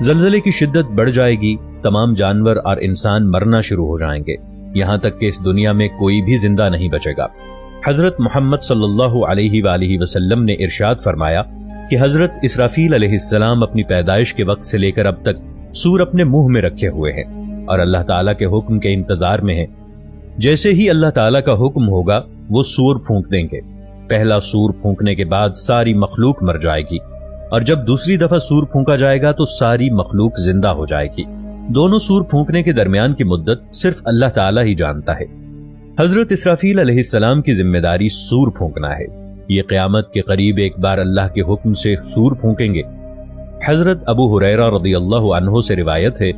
زلزلے کی شدت بڑھ جائے گی، تمام جانور اور انسان مرنا شروع ہو جائیں گے، یہاں تک کہ اس دنیا میں کوئی بھی زندہ نہیں بچے گا۔ حضرت محمد صلی اللہ علیہ وآلہ وسلم نے ارشاد فرمایا کہ حضرت اسرافیل علیہ السلام اپنی پیدائش کے وقت سے لے کر اب تک سور اپنے منہ میں رکھے ہوئے ہیں اور اللہ تعالیٰ کے حکم کے انتظار میں ہیں۔ جیسے ہی اللہ تعالیٰ کا حکم ہوگا وہ سور پھونک دیں گے۔ پہلا سور پھونکنے کے بعد ساری مخلوق مر جائے گی، اور جب دوسری دفعہ سور پھونکا جائے گا تو ساری مخلوق زندہ ہو جائے گی۔ دونوں سور پھونکنے کے درمیان کی مدت صرف اللہ تعالیٰ ہی جانتا ہے۔ حضرت اسرافیل علیہ السلام کی ذمہ داری سور پھونکنا ہے۔ یہ قیامت کے قریب ایک بار اللہ کے حکم سے سور پھونکیں گے۔ حضرت ابو ہریرہ رضی اللہ عنہ سے روایت ہے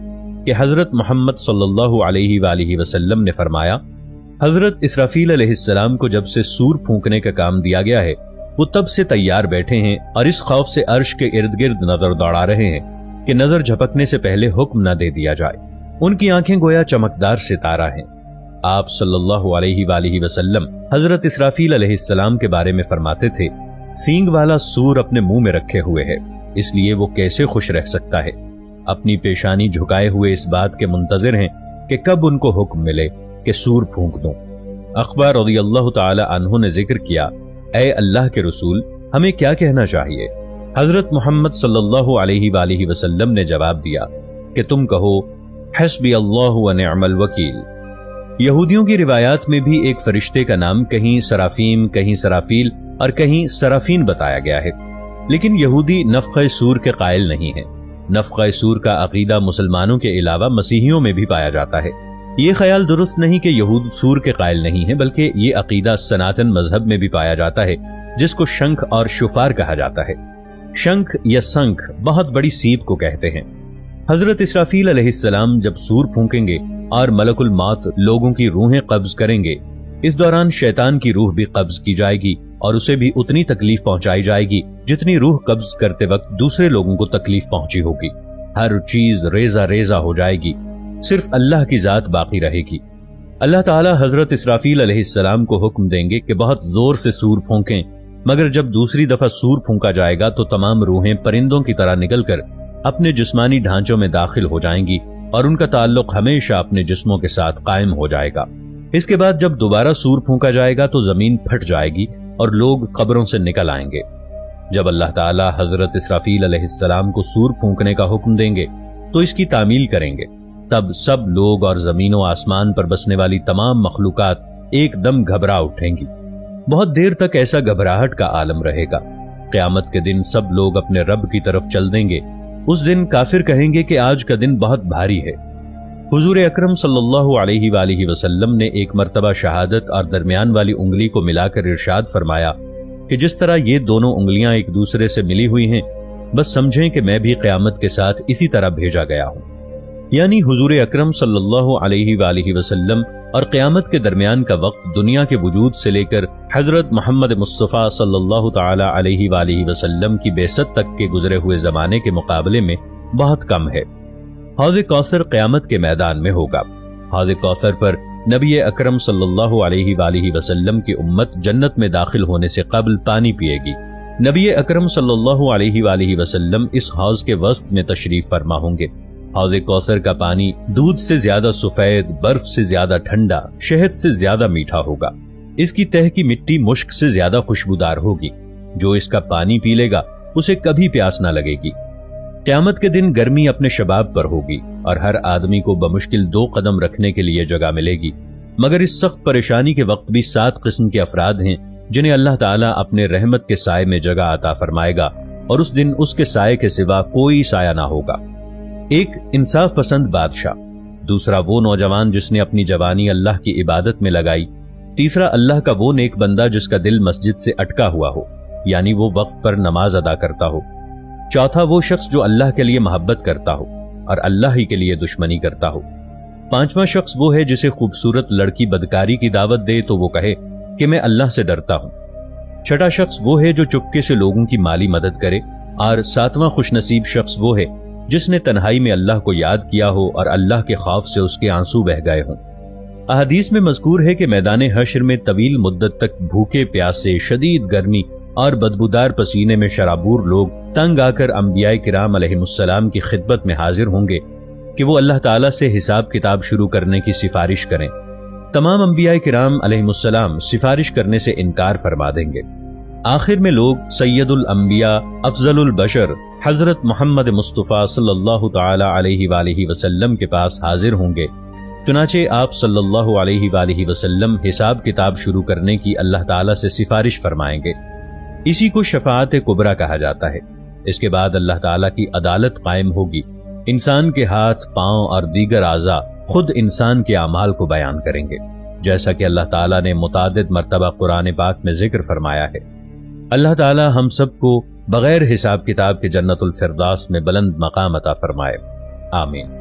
کہ حضرت محمد صلی اللہ علیہ وآلہ وسلم نے فرمایا، حضرت اسرافیل علیہ السلام کو جب سے سور پھونکنے کا کام دیا گیا ہے وہ تب سے تیار بیٹھے ہیں اور اس خوف سے عرش کے ارد گرد نظر دوڑا رہے ہیں کہ نظر جھپکنے سے پہلے حکم نہ دے دیا جائے۔ ان کی آنکھیں گویا چمکدار ستارہ ہیں۔ آپ صلی اللہ علیہ وآلہ وسلم حضرت اسرافیل علیہ السلام کے بارے میں فرماتے تھے، سینگ والا سور اپنے منہ میں رکھے ہوئے ہے، اس لیے وہ کیسے خوش رہ سکتا ہے۔ اپنی پیشانی جھکائے ہوئے اس بات کے منتظر ہیں کہ کب ان کو حکم ملے کہ سور پھونک دوں۔ اخبار رضی اللہ تعالی عنہ نے ذکر کیا، اے اللہ کے رسول، ہمیں کیا کہنا چاہیے؟ حضرت محمد صلی اللہ علیہ وآلہ وسلم نے جواب دیا کہ تم کہو، حسبی اللہ ونعم الوکیل۔ یہودیوں کی روایات میں بھی ایک فرشتے کا نام کہیں سرافیم، کہیں سرافیل اور کہیں سرافین بتایا گیا ہے، لیکن یہودی نفخہ سور کے قائل نہیں ہیں۔ نفخہ سور کا عقیدہ مسلمانوں کے علاوہ مسیحیوں میں بھی پایا جاتا ہے۔ یہ خیال درست نہیں کہ یہود سور کے قائل نہیں ہیں، بلکہ یہ عقیدہ سناتن مذہب میں بھی پایا جاتا ہے، جس کو شنکھ اور شفار کہا جاتا ہے۔ شنکھ یا سنکھ بہت بڑی سیپ کو کہتے ہیں۔ حضرت اسرافیل علیہ السلام جب سور پھونکیں گے اور ملک الموت لوگوں کی روحیں قبض کریں گے، اس دوران شیطان کی روح بھی قبض کی جائے گی اور اسے بھی اتنی تکلیف پہنچائی جائے گی جتنی روح قبض کرتے وقت دوسرے لوگوں کو تکلیف پہنچی ہوگی۔ ہر چیز ریزہ ریزہ ہو جائے گی، صرف اللہ کی ذات باقی رہے گی۔ اللہ تعالی حضرت اسرافیل علیہ السلام کو حکم دیں گے کہ بہت زور سے سور پھونکیں، مگر جب دوسری دفعہ سور پھونکا جائے گا تو تمام روحیں پرندوں کی طرح نکل کر اپنے جسمانی ڈھانچوں میں داخل ہو جائیں گی اور ان کا تعلق ہمیشہ اپنے جسموں کے ساتھ قائم ہو جائے گا۔ اس کے بعد جب دوبارہ سور پھونکا جائے گا تو زمین پھٹ جائے گی اور لوگ قبروں سے نکل آئیں گے۔ جب اللہ تعالی حضرت اسرافیل علیہ السلام کو سور پھونکنے کا حکم دیں گے تو اس کی تعمیل کریں گے، تب سب لوگ اور زمین و آسمان پر بسنے والی تمام مخلوقات ایک دم گھبرا اٹھیں گی۔ بہت دیر تک ایسا گھبراہٹ کا عالم رہے گا۔ قیامت کے دن سب لوگ اپنے رب کی طرف چل دیں گے۔ اس دن کافر کہیں گے کہ آج کا دن بہت بھاری ہے۔ حضور اکرم صلی اللہ علیہ وآلہ وسلم نے ایک مرتبہ شہادت اور درمیان والی انگلی کو ملا کر ارشاد فرمایا کہ جس طرح یہ دونوں انگلیاں ایک دوسرے سے ملی ہوئی ہیں، بس سمجھیں کہ میں بھی قیامت کے ساتھ اسی طرح بھیجا گیا ہوں۔ یعنی حضور اکرم صلی اللہ علیہ وآلہ وسلم اور قیامت کے درمیان کا وقت دنیا کے وجود سے لے کر حضرت محمد مصطفیٰ صلی اللہ تعالی علیہ وآلہ وسلم کی بعثت تک کے گزرے ہوئے زمانے کے مقابلے میں بہت کم ہے۔ حوض کوثر قیامت کے میدان میں ہوگا۔ حوض کوثر پر نبی اکرم صلی اللہ علیہ وآلہ وسلم کی امت جنت میں داخل ہونے سے قبل پانی پیے گی۔ نبی اکرم صلی اللہ علیہ وآلہ وسلم اس حوض کے وسط میں تشریف فرما ہوں گے۔ حوض کوثر کا پانی دودھ سے زیادہ سفید، برف سے زیادہ ٹھنڈا، شہد سے زیادہ میٹھا ہوگا۔ اس کی تہ کی مٹی مشک سے زیادہ خوشبودار ہوگی۔ جو اس کا پانی پی لے گا اسے کبھی پیاس نہ لگے گی۔ قیامت کے دن گرمی اپنے شباب پر ہوگی اور ہر آدمی کو بمشکل 2 قدم رکھنے کے لیے جگہ ملے گی، مگر اس سخت پریشانی کے وقت بھی 7 قسم کے افراد ہیں جنہیں اللہ تعالیٰ اپنے رحمت کے سائے میں جگہ عطا فرمائے گا، اور اس دن اس کے سائے کے سوا کوئی سایہ نہ ہوگا۔ ایک انصاف پسند بادشاہ، دوسرا وہ نوجوان جس نے اپنی جوانی اللہ کی عبادت میں لگائی، تیسرا اللہ کا وہ نیک بندہ جس کا دل مسجد سے اٹکا ہوا ہو، یعنی وہ وقت پر نماز ادا کرتا ہو، چوتھا وہ شخص جو اللہ کے لیے محبت کرتا ہو اور اللہ ہی کے لیے دشمنی کرتا ہو، پانچواں شخص وہ ہے جسے خوبصورت لڑکی بدکاری کی دعوت دے تو وہ کہے کہ میں اللہ سے ڈرتا ہوں، چھٹا شخص وہ ہے جو چپکے سے لوگوں کی مالی مدد کرے، اور ساتواں خوش نصیب شخص وہ ہے جس نے تنہائی میں اللہ کو یاد کیا ہو اور اللہ کے خوف سے اس کے آنسو بہہ گئے ہوں۔ احادیث میں مذکور ہے کہ میدان حشر میں طویل مدت تک بھوکے پیاسے، شدید گرمی اور بدبودار پسینے میں شرابور لوگ تنگ آ کر انبیاء کرام علیہم السلام کی خدمت میں حاضر ہوں گے کہ وہ اللہ تعالیٰ سے حساب کتاب شروع کرنے کی سفارش کریں۔ تمام انبیاء کرام علیہم السلام سفارش کرنے سے انکار فرما دیں گے۔ آخر میں لوگ سید الانبیاء افضل البشر حضرت محمد مصطفیٰ صلی اللہ تعالی علیہ وآلہ وسلم کے پاس حاضر ہوں گے۔ چنانچہ آپ صلی اللہ علیہ وآلہ وسلم حساب کتاب شروع کرنے کی اللہ تعالیٰ سے سفارش فرمائیں گے۔ اسی کو شفاعت کبریٰ کہا جاتا ہے۔ اس کے بعد اللہ تعالیٰ کی عدالت قائم ہوگی۔ انسان کے ہاتھ، پاؤں اور دیگر اعضاء خود انسان کے اعمال کو بیان کریں گے، جیسا کہ اللہ تعالیٰ نے متعدد مرتبہ قرآن پاک میں ذکر فرمایا ہے۔ اللہ تعالیٰ ہم سب کو بغیر حساب کتاب کے جنت الفردوس میں بلند مقام عطا فرمائے، آمین۔